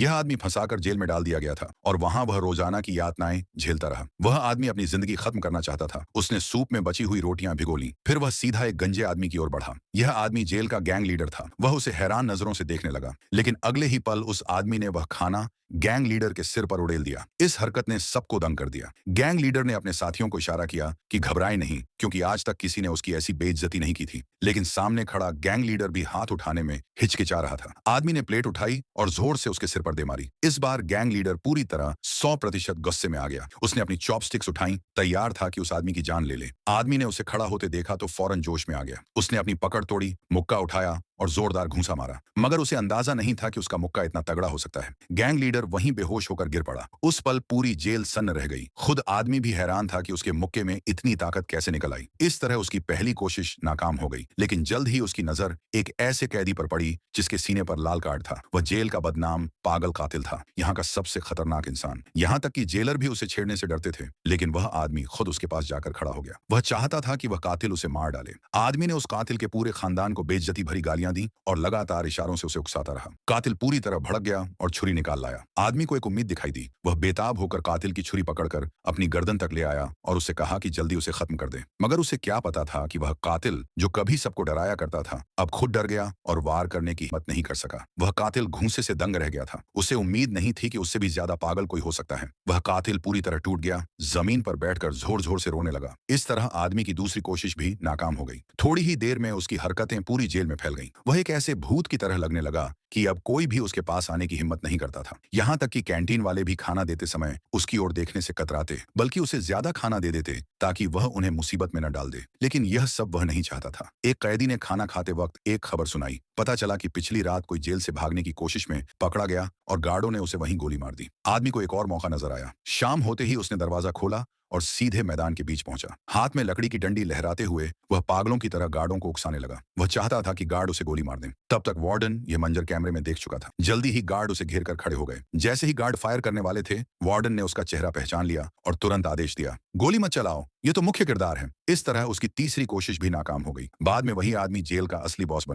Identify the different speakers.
Speaker 1: यह आदमी फंसाकर जेल में डाल दिया गया था और वहां वह रोजाना की यातनाएं झेलता रहा। वह आदमी अपनी जिंदगी खत्म करना चाहता था। उसने सूप में बची हुई रोटियां भिगो ली। फिर वह सीधा एक गंजे आदमी की ओर बढ़ा। यह आदमी जेल का गैंग लीडर था। वह उसे हैरान नजरों से देखने लगा, लेकिन अगले ही पल उस आदमी ने वह खाना गैंग लीडर के सिर पर उड़ेल दिया। इस हरकत ने सबको दंग कर दिया। गैंग लीडर ने अपने साथियों को इशारा किया कि घबराएं नहीं, क्योंकि आज तक किसी ने उसकी ऐसी बेइज्जती नहीं की थी। लेकिन सामने खड़ा गैंग लीडर भी हाथ उठाने में हिचकिचा रहा था। आदमी ने प्लेट उठाई और जोर से उसके सिर पर दे मारी। इस बार गैंग लीडर पूरी तरह 100% गुस्से में आ गया। उसने अपनी चॉपस्टिक्स उठाई, तैयार था कि उस आदमी की जान ले ले। आदमी ने उसे खड़ा होते देखा तो फौरन जोश में आ गया। उसने अपनी पकड़ तोड़ी, मुक्का उठाया और जोरदार घूंसा मारा, मगर उसे अंदाजा नहीं था कि उसका मुक्का इतना तगड़ा हो सकता है। गैंग लीडर वहीं बेहोश होकर गिर पड़ा। उस पल पूरी जेल सन्न रह गई। खुद आदमी भी हैरान था कि उसके मुक्के में इतनी ताकत कैसे निकल आई। इस तरह उसकी पहली कोशिश नाकाम हो गई, लेकिन जल्द ही उसकी नजर एक ऐसे कैदी पर पड़ी जिसके सीने पर लाल कार्ड था। वह जेल का बदनाम पागल कातिल था, यहाँ का सबसे खतरनाक इंसान। यहाँ तक कि जेलर भी उसे छेड़ने से डरते थे, लेकिन वह आदमी खुद उसके पास जाकर खड़ा हो गया। वह चाहता था कि वह कातिल उसे मार डाले। आदमी ने उस कातिल के पूरे खानदान को बेइज्जती भरी गालियां दी और लगातार इशारों से उसे उकसाता रहा। कातिल पूरी तरह भड़क गया और छुरी निकाल लाया। आदमी को एक उम्मीद दिखाई दी। वह बेताब होकर कातिल की छुरी पकड़कर अपनी गर्दन तक ले आया और उससे कहा कि जल्दी उसे खत्म कर दे। मगर उसे क्या पता था कि वह कातिल, जो कभी सबको डराया करता था, अब खुद डर गया और वार करने की हिम्मत नहीं कर सका। वह कातिल घूंसे से दंग रह गया था। उसे उम्मीद नहीं थी कि उससे भी ज्यादा पागल कोई हो सकता है। वह कातिल पूरी तरह टूट गया, जमीन पर बैठकर जोर जोर से रोने लगा। इस तरह आदमी की दूसरी कोशिश भी नाकाम हो गई। थोड़ी ही देर में उसकी हरकतें पूरी जेल में फैल गईं। वह एक ऐसे भूत की तरह लगने लगा कि अब कोई भी उसके पास आने की हिम्मत नहीं करता था। यहाँ तक कि कैंटीन वाले भी खाना देते समय उसकी ओर देखने से कतराते, बल्कि उसे ज्यादा खाना दे देते ताकि वह उन्हें मुसीबत में न डाल दे। लेकिन यह सब वह नहीं चाहता था। एक कैदी ने खाना खाते वक्त एक खबर सुनाई। पता चला कि पिछली रात कोई जेल से भागने की कोशिश में पकड़ा गया और गार्डों ने उसे वहीं गोली मार दी। आदमी को एक और मौका नजर आया। शाम होते ही उसने दरवाजा खोला और सीधे मैदान के बीच पहुंचा। हाथ में लकड़ी की डंडी लहराते हुए वह पागलों की तरह गार्डों को उकसाने लगा। वह चाहता था कि गार्ड उसे गोली मार दें। तब तक वार्डन यह मंजर कैमरे में देख चुका था। जल्दी ही गार्ड उसे घेर कर खड़े हो गए। जैसे ही गार्ड फायर करने वाले थे, वार्डन ने उसका चेहरा पहचान लिया और तुरंत आदेश दिया, गोली मत चलाओ, ये तो मुख्य किरदार है। इस तरह उसकी तीसरी कोशिश भी नाकाम हो गई। बाद में वही आदमी जेल का असली बॉस बन